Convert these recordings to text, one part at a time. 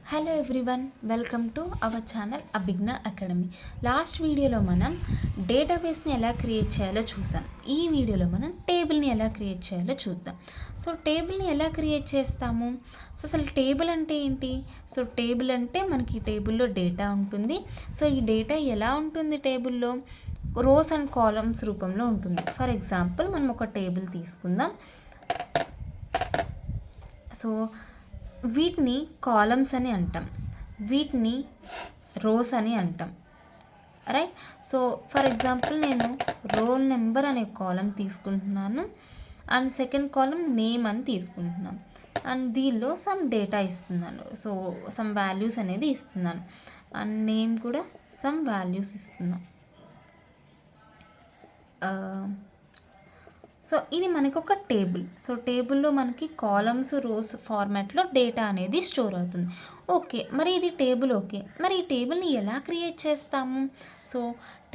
Hello everyone, welcome to our channel అభిజ్ఞా academy. Last వీడియోలో మనం డేటాబేస్ని ఎలా క్రియేట్ చేయాలో చూసాం. ఈ వీడియోలో మనం టేబుల్ని ఎలా క్రియేట్ చేయాలో చూద్దాం. సో టేబుల్ని ఎలా క్రియేట్ చేస్తాము? సో అసలు టేబుల్ అంటే ఏంటి? సో టేబుల్ అంటే మనకి టేబుల్లో డేటా ఉంటుంది. సో ఈ డేటా ఎలా ఉంటుంది? టేబుల్లో రోస్ అండ్ కాలమ్స్ రూపంలో ఉంటుంది. ఫర్ ఎగ్జాంపుల్ మనం ఒక టేబుల్ తీసుకుందాం. సో వీటిని కాలమ్స్ అని అంటాం, వీటిని రోస్ అని అంటాం, రైట్. సో ఫర్ ఎగ్జాంపుల్ నేను రోల్ నెంబర్ అనే కాలం తీసుకుంటున్నాను అండ్ సెకండ్ కాలం నేమ్ అని తీసుకుంటున్నాను అండ్ దీనిలో సమ్ డేటా ఇస్తున్నాను. సో సమ్ వాల్యూస్ అనేది ఇస్తున్నాను అండ్ నేమ్ కూడా సమ్ వాల్యూస్ ఇస్తున్నాను. సో ఇది మనకు ఒక టేబుల్. సో టేబుల్లో మనకి కాలమ్స్ రోస్ ఫార్మాట్లో డేటా అనేది స్టోర్ అవుతుంది. ఓకే, మరి ఇది టేబుల్. ఓకే, మరి ఈ టేబుల్ని ఎలా క్రియేట్ చేస్తాము? సో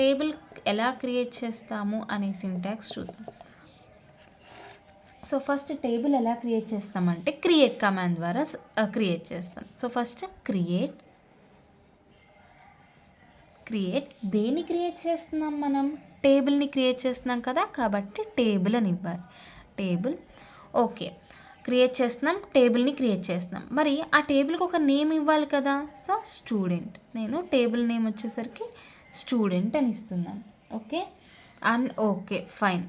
టేబుల్ ఎలా క్రియేట్ చేస్తాము అనే సింటాక్స్ చూద్దాం. సో ఫస్ట్ టేబుల్ ఎలా క్రియేట్ చేస్తామంటే క్రియేట్ కమాండ్ ద్వారా క్రియేట్ చేస్తాం. సో ఫస్ట్ క్రియేట్ దేన్ని క్రియేట్ చేస్తున్నాం? మనం టేబుల్ని క్రియేట్ చేస్తున్నాం కదా, కాబట్టి టేబుల్ అని ఇవ్వాలి. టేబుల్. ఓకే, క్రియేట్ చేస్తున్నాం, టేబుల్ని క్రియేట్ చేస్తున్నాం. మరి ఆ టేబుల్కి ఒక నేమ్ ఇవ్వాలి కదా. సో స్టూడెంట్, నేను టేబుల్ నేమ్ వచ్చేసరికి స్టూడెంట్ అని ఇస్తున్నాను. ఓకే అండ్ ఓకే ఫైన్,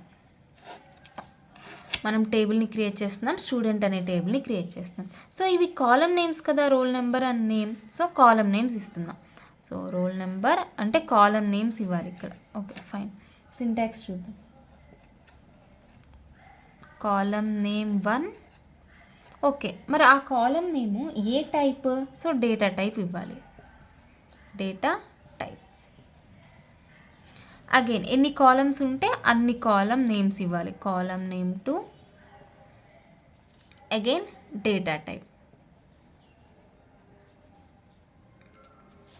మనం టేబుల్ని క్రియేట్ చేస్తున్నాం, స్టూడెంట్ అనే టేబుల్ని క్రియేట్ చేస్తున్నాం. సో ఇవి కాలం నేమ్స్ కదా, roll number and name. So column names ఇస్తున్నాం. సో రోల్ నెంబర్ అంటే కాలం నేమ్స్ ఇవ్వాలి ఇక్కడ. ఓకే ఫైన్, సింటాక్స్ చూద్దాం. కాలం నేమ్ 1. ఓకే, మరి ఆ కాలం నేము ఏ టైప్? సో డేటా టైప్ ఇవ్వాలి. Data type. అగైన్ ఎన్ని కాలమ్స్ ఉంటే అన్ని కాలం నేమ్స్ ఇవ్వాలి. కాలం name 2. Again data type.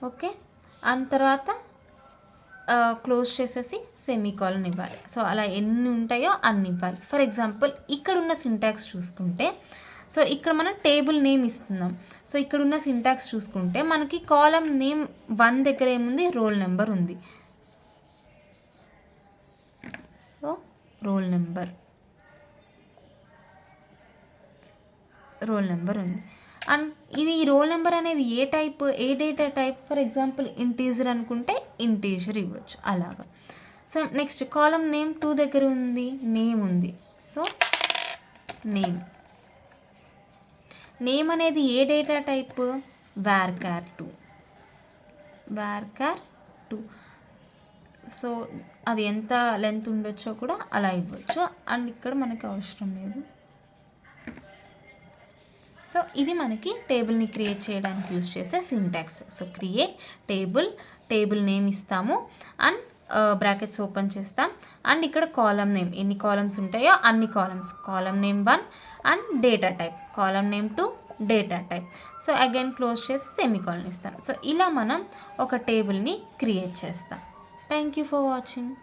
Okay, and తర్వాత క్లోజ్ చేసేసి సెమీకాలన్ ఇవ్వాలి. సో అలా ఎన్ని ఉంటాయో అన్ని ఇవ్వాలి. ఫర్ ఎగ్జాంపుల్ ఇక్కడ ఉన్న సింటాక్స్ చూసుకుంటే, సో ఇక్కడ మనం టేబుల్ నేమ్ ఇస్తున్నాం. సో ఇక్కడ ఉన్న సింటాక్స్ చూసుకుంటే మనకి కాలం నేమ్ 1 దగ్గర ఏముంది? రోల్ నెంబర్ ఉంది. సో రోల్ నెంబర్ ఉంది అండ్ ఇది రోల్ నెంబర్ అనేది ఏ టైప్, ఏ data type? For example integer అనుకుంటే ఇంటీజర్ ఇవ్వచ్చు అలాగా. సో నెక్స్ట్ కాలం నేమ్ 2 దగ్గర ఉంది, నేమ్ ఉంది. సో నేమ్ అనేది ఏ డేటా టైప్? varchar 2. సో అది ఎంత లెంత్ ఉండొచ్చో కూడా అలా ఇవ్వచ్చు అండ్ ఇక్కడ మనకి అవసరం లేదు. సో ఇది మనకి టేబుల్ని క్రియేట్ చేయడానికి యూజ్ చేసే syntax. So create table name ఇస్తాము అండ్ బ్రాకెట్స్ ఓపెన్ చేస్తాం అండ్ ఇక్కడ కాలం నేమ్ ఎన్ని కాలమ్స్ ఉంటాయో అన్ని columns. Column name 1 and data type. Column name 2 data type. So again close చేసి సెమీకాలన్ ఇస్తాం. సో ఇలా మనం ఒక టేబుల్ని క్రియేట్ చేస్తాం. Thank you for watching.